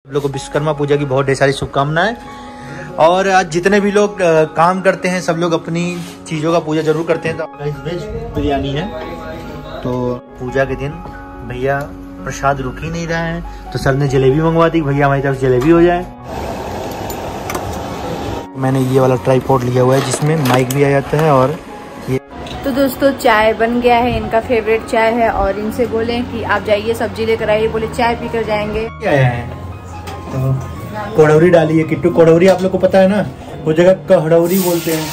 आप लोग को विश्वकर्मा पूजा की बहुत ढेर सारी शुभकामनाएं। और आज जितने भी लोग काम करते हैं सब लोग अपनी चीज़ों का पूजा जरूर करते हैं। तो वेज बिरयानी है, तो पूजा के दिन भैया प्रसाद रुक ही नहीं रहा है, तो सर ने जलेबी मंगवा दी, भैया हमारी तरफ जलेबी हो जाए। मैंने ये वाला ट्राइपॉड लिया हुआ है जिसमें माइक भी आ जाता है। और ये तो दोस्तों चाय बन गया है, इनका फेवरेट चाय है। और इनसे बोले कि आप जाइए सब्जी लेकर आइए, बोले चाय पीकर जाएंगे। क्या है तो कोड़ौरी डाली है किट्टू। कोड़ौरी आप लोग को पता है ना, वो जगह कड़ौरी बोलते हैं।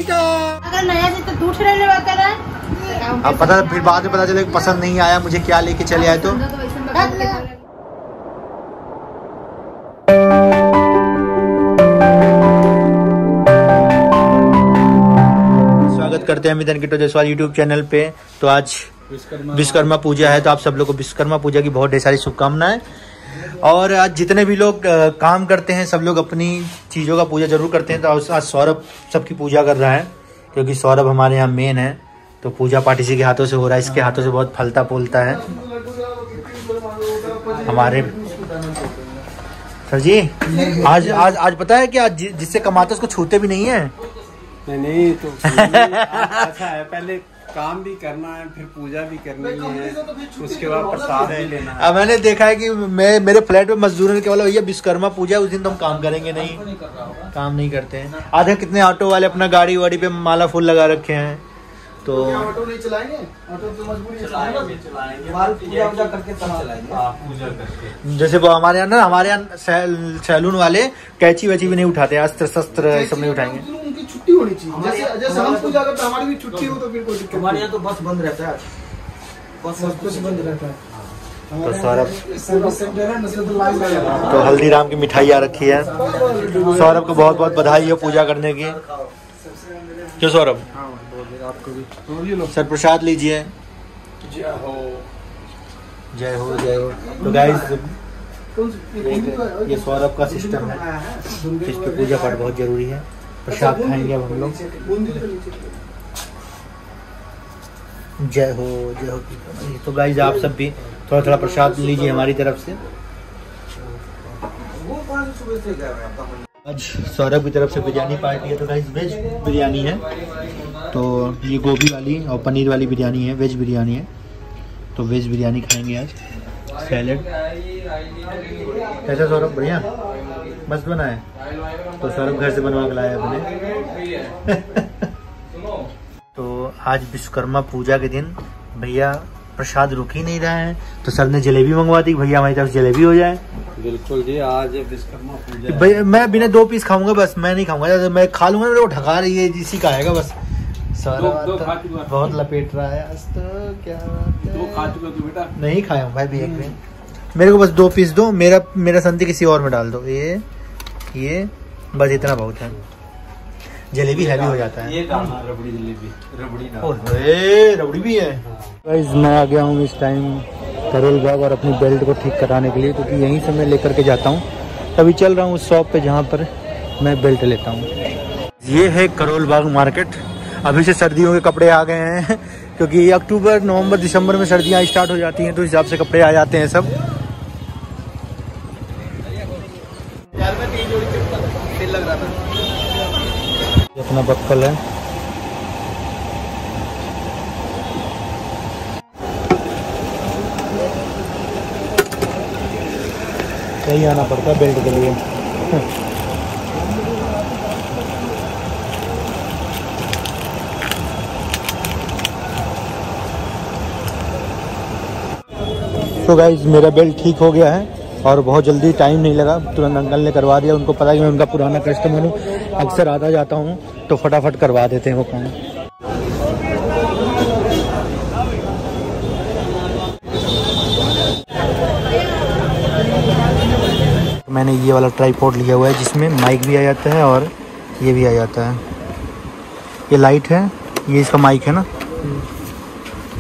अगर नया तो दूसरे रहने वाला है। अब पता फिर बाद में पता चले पसंद नहीं आया मुझे, क्या लेके चले आए। तो स्वागत करते हैं अमित किट्टू जायसवाल यूट्यूब चैनल पे। तो आज विश्वकर्मा पूजा है, तो आप सब लोग को विश्वकर्मा पूजा की बहुत ढेर सारी शुभकामनाएं। और आज जितने भी लोग काम करते हैं सब लोग अपनी चीज़ों का पूजा जरूर करते हैं। तो आज सौरभ सबकी पूजा कर रहा है, क्योंकि सौरभ हमारे यहाँ मेन है। तो पूजा पाठ इसी के हाथों से हो रहा है, इसके हाथों से बहुत फलता फूलता है हमारे सर जी। आज पता है कि आज जिससे कमाते उसको छूते भी नहीं है। नहीं तो अच्छा है, पहले काम भी करना है, फिर पूजा भी करनी है, उसके बाद प्रसाद भी लेना है। अब मैंने देखा है कि मेरे फ्लैट में मजदूरों ने केवल भैया विश्वकर्मा पूजा है उस दिन तो हम काम करेंगे नहीं, काम नहीं करते हैं। आधे कितने ऑटो वाले अपना गाड़ी वाड़ी पे माला फूल लगा रखे हैं। तो ऑटो नहीं चलाएंगे, ऑटो तो मजबूरी चलाएंगे, पूजा करके तब चलाएंगे। पूजा करके जैसे वो हमारे यहाँ सैलून वाले कैची वैची भी नहीं उठाते, अस्त्र शस्त्र सब नहीं उठाएंगे। उनकी छुट्टी होनी चाहिए, जैसे हम पूजा करते हमारी भी छुट्टी हो तो फिर कोई दिक्कत। हमारे यहाँ तो बस बंद रहता है, बस कुछ बंद रहता है। तो सौरभ तो हल्दीराम की मिठाइयाँ रखी है। सौरभ को बहुत बहुत बधाई है पूजा करने की। क्यों सौरभ? सर प्रसाद लीजिए। जय हो जय हो जय हो। तो गाइस ये सौरभ का सिस्टम है, इस पे पूजा पाठ बहुत जरूरी है। प्रसाद खाएंगे अब हम लोग। जय हो जय हो। तो गाइस आप सब भी थोड़ा थोड़ा प्रसाद लीजिए हमारी तरफ से। आज सौरभ की तरफ से बिरयानी पार्टी है, तो गाइस वेज बिरयानी है। तो ये गोभी वाली और पनीर वाली बिरयानी है, वेज बिरयानी है। तो वेज बिरयानी खाएंगे आज। सैलेड कैसा सौरभ? बढ़िया मस्त बना है। तो सौरभ घर से बनवा के लाया अपने। तो आज विश्वकर्मा पूजा के दिन भैया प्रसाद रुक ही नहीं रहा है, तो सर ने जलेबी मंगवा दी, भैया हमारी तरफ जलेबी हो जाए। बिल्कुल जी, आज विश्वकर्मा पूजा भैया मैं बिना 2 पीस खाऊंगा, बस मैं नहीं खाऊंगा, मैं खा लूंगा वो ढका रही है इसी का आएगा बस। बहुत लपेट रहा है आज तो। क्या खा चुका तू बेटा? नहीं खाया हूँ भाई भी एक में। मेरे को बस 2 पीस दो, मेरा संती किसी और में डाल दो। ये बस इतना बहुत है। जलेबी हैवी हो जाता है। ये रबड़ी जलेबी, रबड़ी ना। ओए रबड़ी भी है। गाइस मैं आ गया हूँ इस टाइम करोल बाग और अपनी बेल्ट को ठीक कराने के लिए, क्योंकि यहीं से मैं लेकर के जाता हूँ। तभी चल रहा हूँ उस शॉप पे जहाँ पर मैं बेल्ट लेता हूँ। ये है करोल बाग मार्केट। अभी से सर्दियों के कपड़े आ गए हैं, क्योंकि अक्टूबर नवंबर दिसंबर में सर्दियाँ स्टार्ट हो जाती हैं, तो इस हिसाब से कपड़े आ जाते हैं सब। अपना बक्कल है। सही आना पड़ता है बेल्ट के लिए। तो गाइस मेरा बेल्ट ठीक हो गया है और बहुत जल्दी, टाइम नहीं लगा, तुरंत अंकल ने करवा दिया। उनको पता है कि मैं उनका पुराना कस्टमर हूँ, अक्सर आता जाता हूँ, तो फटाफट करवा देते हैं वो काम। मैंने ये वाला ट्राइपॉड लिया हुआ है जिसमें माइक भी आ जाता है और ये भी आ जाता है। ये लाइट है, ये इसका माइक है ना,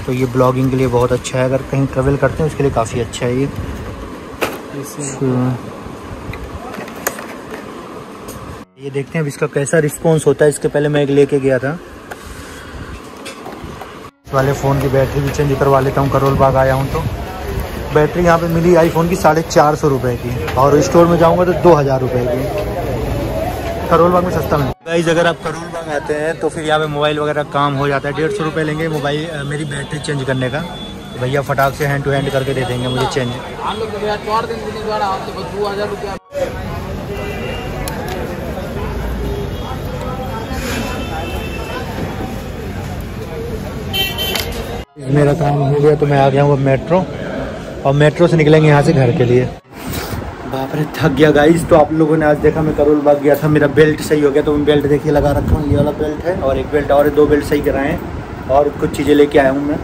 तो ये ब्लॉगिंग के लिए बहुत अच्छा है। अगर कहीं ट्रैवल करते हैं उसके लिए काफ़ी अच्छा है ये देखते हैं अब इसका कैसा रिस्पॉन्स होता है। इसके पहले मैं एक लेके गया था, इस वाले फ़ोन की बैटरी भी चेंज करवा लेता हूँ। करोल बाग आया हूँ तो बैटरी यहाँ पे मिली आईफोन की 450 रुपये की, और स्टोर में जाऊँगा तो 2000 रुपये की। करोल बाग में सस्ता मिलता है। गाइस अगर आप करोल बाग आते हैं तो फिर यहाँ पे मोबाइल वगैरह काम हो जाता है। 150 रुपये लेंगे मोबाइल मेरी बैटरी चेंज करने का। तो भैया फटाक से हैंड टू हैंड करके दे देंगे मुझे चेंज। मेरा काम हो गया तो मैं आ गया हूँ अब मेट्रो, और मेट्रो से निकलेंगे यहाँ से घर के लिए। बाप रे थक गया गाइस। तो आप लोगों ने आज देखा मैं करोल बाग गया था, मेरा बेल्ट सही हो गया तो मैं बेल्ट देखिए लगा रखा हूँ। ये वाला बेल्ट है और एक बेल्ट और 2 बेल्ट सही कराए हैं, और कुछ चीज़ें लेके आया हूँ मैं।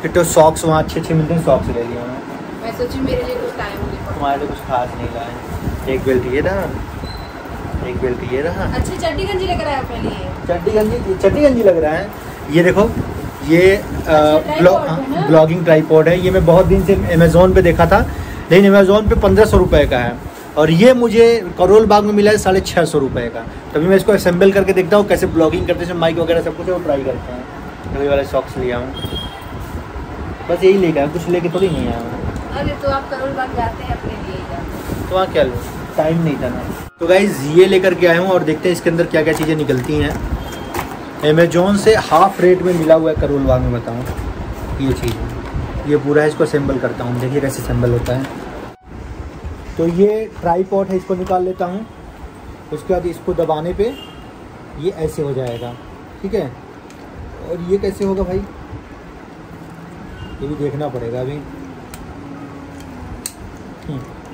फिर तो सॉक्स वहाँ अच्छे मिलते हैं, सॉक्स ले लिया मैं सोची मेरे लिए कुछ लाए होंगे, तुम्हारे लिए कुछ खास नहीं लाए। एक बेल्ट ये रहा, एक बेल्ट ये रहा। अच्छी चड्डी गंजी लेकर आए अपने लिए। चड्डी गंजी लग रहा है। ये देखो ये ब्लॉगिंग ट्राइपॉड है। ये मैं बहुत दिन से अमेज़ोन पे देखा था, लेकिन अमेज़ोन पे 1500 रुपये का है, और ये मुझे करोल बाग में मिला है 650 रुपये का। तभी मैं इसको असेंबल करके देखता हूँ कैसे ब्लॉगिंग करते हैं, माइक वगैरह सब कुछ वो ट्राई करते हैं। तो ये वाले सॉक्स लिया हूँ, बस यही लेकर कुछ लेके थोड़ी नहीं आया हूँ। अरे तो आप करोल बाग जाते हैं अपने लिए जाते, तो वहाँ क्या लो, टाइम नहीं था ना। तो गाइस ये लेकर के आया हूँ, और देखते हैं इसके अंदर क्या क्या चीज़ें निकलती हैं। अमेज़ोन से हाफ रेट में मिला हुआ है करोल बाग में। बताऊँ ये चीज़, ये पूरा है, इसको असेंबल करता हूँ, देखिए कैसे असेंबल होता है। तो ये ट्राइपॉड है, इसको निकाल लेता हूँ। उसके बाद इसको दबाने पे ये ऐसे हो जाएगा, ठीक है। और ये कैसे होगा भाई, ये भी देखना पड़ेगा अभी।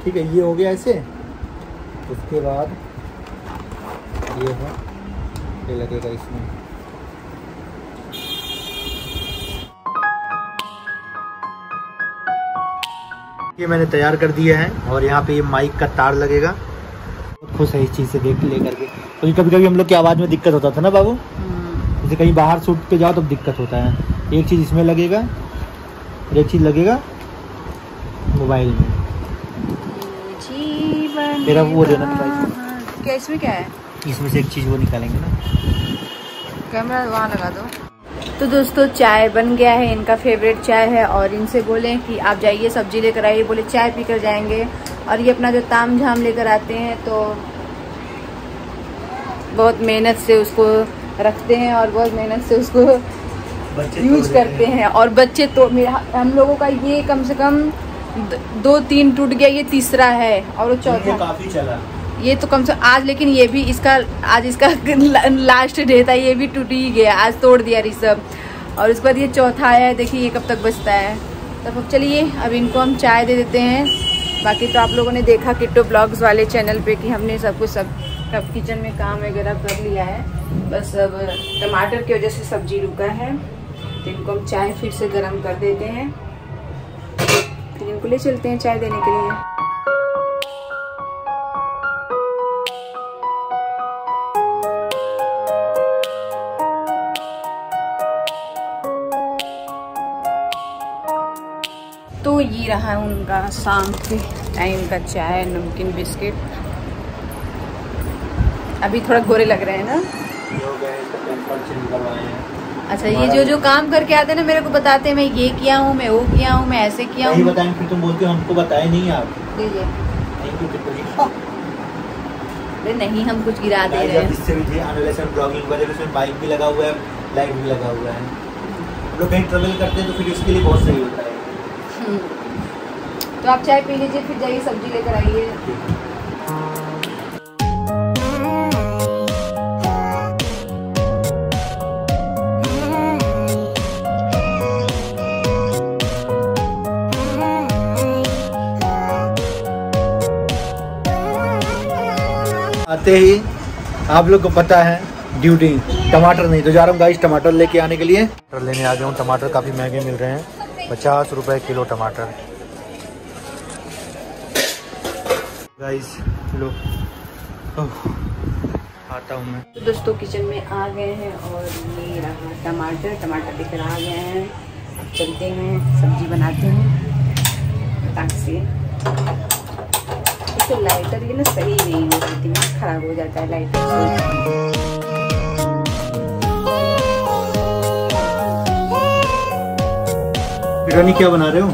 ठीक है, ये हो गया ऐसे। उसके बाद ये है, ये लगेगा इसमें। ये मैंने तैयार कर दिया है, और यहाँ पे ये माइक का तार लगेगा। बहुत खुश है इस चीज़ से देख लेकर के, क्योंकि कभी कभी हम लोग की आवाज़ में दिक्कत होता था ना बाबू, जैसे कहीं बाहर शूट पे जाओ तो दिक्कत होता है। एक चीज़ इसमें लगेगा, एक चीज़ लगेगा मोबाइल में। मेरा वो देना क्या इसमें क्या है, इसमें से एक चीज़ वो निकालेंगे ना, कैमरा वहाँ लगा दो। तो दोस्तों चाय बन गया है, इनका फेवरेट चाय है, और इनसे बोलें कि आप जाइए सब्जी लेकर आइए, बोले चाय पी कर जाएंगे। और ये अपना जो ताम झाम लेकर आते हैं तो बहुत मेहनत से उसको रखते हैं, और बहुत मेहनत से उसको यूज करते हैं। और बच्चे तो हम लोगों का ये कम से कम 2-3 टूट गया, ये तीसरा है, और वो चौथा काफ़ी चला ये तो कम से आज, लेकिन ये भी आज इसका लास्ट डे था, ये भी टूट ही गया, आज तोड़ दिया ऋषभ। और उसके बाद ये चौथा आया है, देखिए ये कब तक बचता है। तब अब चलिए अब इनको हम चाय दे देते हैं। बाकी तो आप लोगों ने देखा किट्टो ब्लॉग्स वाले चैनल पे कि हमने सब कुछ सब किचन में काम वगैरह कर लिया है। बस अब टमाटर की वजह से सब्जी रुका है, तो इनको हम चाय फिर से गर्म कर देते हैं, फिर इनको ले चलते हैं चाय देने के लिए। तो ये रहा उनका शाम के टाइम का चाय, नमकीन, बिस्किट। अभी थोड़ा गोरे लग रहे हैं ना। अच्छा, ये जो काम करके आते हैं ना, मेरे को बताते हैं मैं ये किया हूँ, मैं वो किया हूँ, मैं ऐसे किया हूँ। बताएं फिर तुम बोलते हो हमको बताए नहीं आप। लीजिए। नहीं हम कुछ गिरा दे रहे हैं। इससे भी आने वाले समय ब्लॉगिंग वगैरह उसमें बाइक भी लगा हुआ है, लाइट भी लगा हुआ है। हम लोग कहीं ट्रेवल करते हैं तो फिर उसके लिए बहुत सही होता है। तो आप चाय पी लीजिए, फिर जाइए सब्जी लेकर आइए। आते ही आप लोग को पता है ड्यूटी, टमाटर नहीं तो जा रहा हूँ गाइस टमाटर लेके आने के लिए। टमाटर लेने आ गया हूँ। टमाटर काफ़ी महंगे मिल रहे हैं, 50 रुपए किलो टमाटर। गाइस लो आता हूँ मैं। तो दोस्तों किचन में आ गए हैं, और ये रहा टमाटर लेकर आ गए हैं। अब चलते हैं सब्जी बनाते हैं फटाक से। इससे लाइटर ये ना सही नहीं होती, दिमाग खराब हो जाता है लाइटर से। बिरयानी क्या बना रहे हो?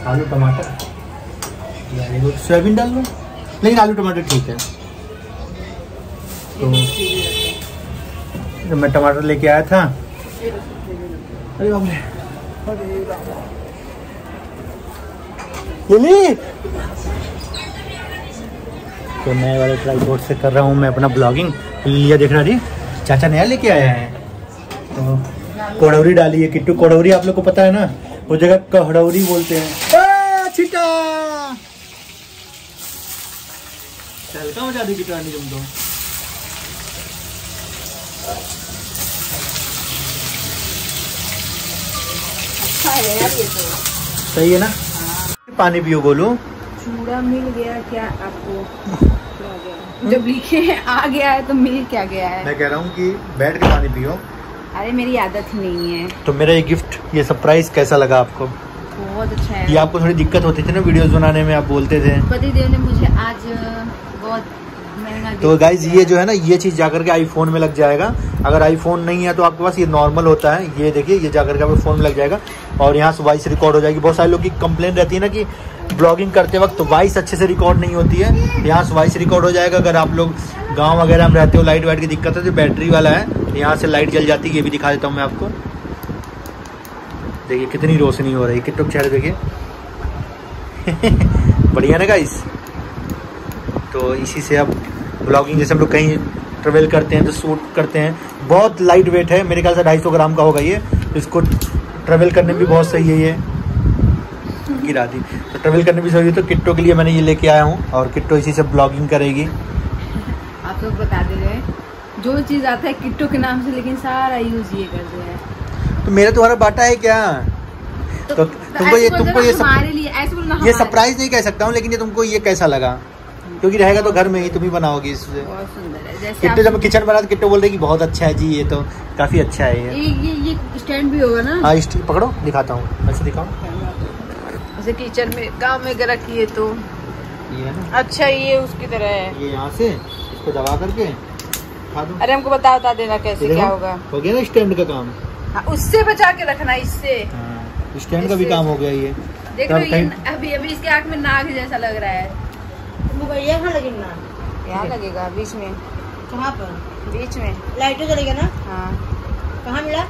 आलू टमाटर, सोयाबीन डाल लो, लेकिन आलू टमाटर ठीक है। तो जब मैं टमाटर लेके आया था, अरे बाप रे, लिली, तो नए वाले ट्राइपॉड से कर रहा हूँ मैं अपना ब्लॉगिंग। लिया देख रहा जी, चाचा नया लेके आया है। तो कोड़ौरी डाली है किट्टू, कोड़ौरी आप लोग को पता है ना, वो जगह कड़ौरी बोलते हैं। छिटा चल का मजा दी किट्टू आनी तुम तो। अच्छा है यार ये तो। सही है ना? पानी पियो गोलू। चूड़ा मिल गया क्या आपको? जब लिखे आ गया है तो मिल क्या गया है? मैं कह रहा हूँ कि बैठ के पानी पियो। अरे मेरी आदत ही नहीं है। तो मेरा ये गिफ्ट, ये सरप्राइज कैसा लगा आपको? बहुत अच्छा है। ये आपको थोड़ी दिक्कत होती थी ना वीडियोस बनाने में, आप बोलते थे। पतिदेव ने मुझे आज बहुत महंगा। तो गाइज ये जो है ना, ये चीज जाकर के आईफोन में लग जाएगा। अगर आईफोन नहीं है तो आपके पास ये नॉर्मल होता है, ये देखिए, ये जाकर के आपके फोन में लग जाएगा और यहाँ से वॉइस रिकॉर्ड हो जाएगी। बहुत सारे लोग की कंप्लेंट रहती है ना कि ब्लॉगिंग करते वक्त वॉइस अच्छे से रिकॉर्ड नहीं होती है। यहाँ से वॉइस रिकॉर्ड हो जाएगा। अगर आप लोग गाँव वगैरह में रहते हो, लाइट वाइट की दिक्कत है, तो बैटरी वाला है, यहाँ से लाइट जल जाती है। ये भी दिखा देता हूँ मैं आपको। देखिए कितनी रोशनी हो रही है, किट्टू चेहरे देखिए। बढ़िया ना गाइस? तो इसी से अब ब्लॉगिंग, जैसे हम लोग कहीं ट्रेवल करते हैं तो शूट करते हैं। बहुत लाइट वेट है, मेरे ख्याल से 250 ग्राम का होगा ये। इसको ट्रेवल करने में भी बहुत सही है ये। गिरा दी। तो ट्रेवल करने भी सही है। तो किट्टो के लिए मैंने ये लेके आया हूँ और किट्टो इसी से ब्लॉगिंग करेगी। आप लोग बता दे रहे हैं जो चीज आता है किट्टो के नाम से, लेकिन सारा यूज ये करते हैं। तो मेरा तुम्हारा बाटा है क्या? तो तुमको ये सरप्राइज नहीं कह सकता हूँ, लेकिन ये तुमको ये कैसा लगा? क्योंकि रहेगा तो घर में ही, तुम ही बनाओगी इससे। बहुत सुंदर है। जैसे किट्टो जब किचन बना तो किट्टो बोल रही कि बहुत अच्छा है जी, ये तो काफी अच्छा है। ये स्टैंड भी होगा ना? हाँ, स्टैंड पकड़ो, दिखाता हूँ, ऐसे दिखाओ। जैसे किचन में काम में रखिए तो ये है ना। अच्छा, ये उसकी तरह है। ये यहाँ से इसको दबा करके खा दो। अरे हमको बता देना कैसे क्या होगा। हो गया ना स्टैंड का काम। हाँ, उससे बचा के रखना, इससे। हाँ, स्टैंड का भी काम हो गया ये। देख लो, ये अभी इसके आँख में नाग जैसा लग रहा है। यहाँ लगेगा, यहाँ लगेगा बीच में। कहाँ पर? बीच में लाइटें जलेगा ना? हाँ। कहाँ मिला?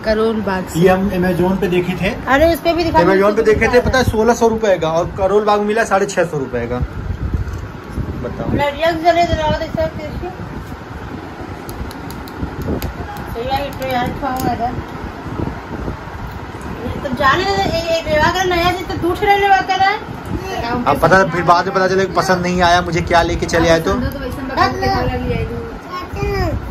करोल बाग से। ये हम अमेजोन पे देखे थे। अरे उस पे भी दिखा। अमेजोन पे देखे थे, पता है 1600 रुपए का, और करोल बाग मिला 650 रुपए का। बताओ। लाइटियाँ जले तो जाने नया से तो दूसरा लेवा कर रहा है। अब पता, फिर बाद में पता चले पसंद नहीं आया मुझे, क्या लेके चले आए तो।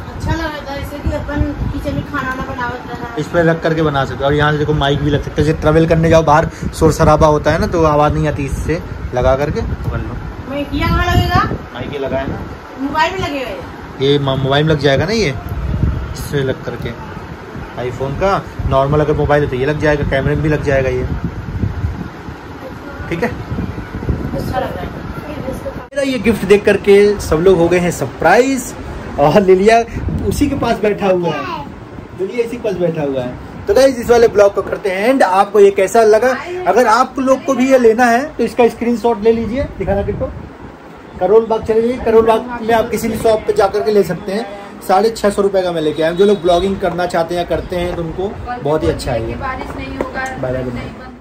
अच्छा लगा था इसे कि अपन किचन में खाना ना बनावत रहा। इस पर रख करके बना सकते हो। और यहाँ से देखो माइक भी लग सकते हैं। जैसे ट्रेवल करने जाओ बाहर, शोर शराबा होता है ना, तो आवाज नहीं आती, इससे लगा करके कर लो। माइक कहाँ लगेगा? माइक ये लगाए ना, मोबाइल में लगेगा ये मोबाइल में लग जाएगा ना, ये इससे लग करके। आईफोन का नॉर्मल अगर मोबाइल है तो ये लग जाएगा, कैमरे में भी लग जाएगा ये। ठीक है। अच्छा लग रहा है। मेरा ये गिफ्ट देख करके सब लोग हो गए हैं सरप्राइज, और लिलिया उसी के पास बैठा हुआ है। लिलिया इसी के पास बैठा हुआ है। तो गाइस इस वाले ब्लॉग को करते हैं एंड। आपको ये कैसा लगा? अगर आप लोग को भी ये लेना है तो इसका स्क्रीनशॉट ले लीजिए, दिखाना किट्टो। करोल बाग चले जाइए, करोल बाग में आप किसी भी शॉप पे जाकर के ले सकते हैं। 650 रुपए का मैं लेके आया। जो लोग ब्लॉगिंग करना चाहते हैं या करते हैं तो उनको बहुत ही अच्छा है ये। बारिश नहीं होगा।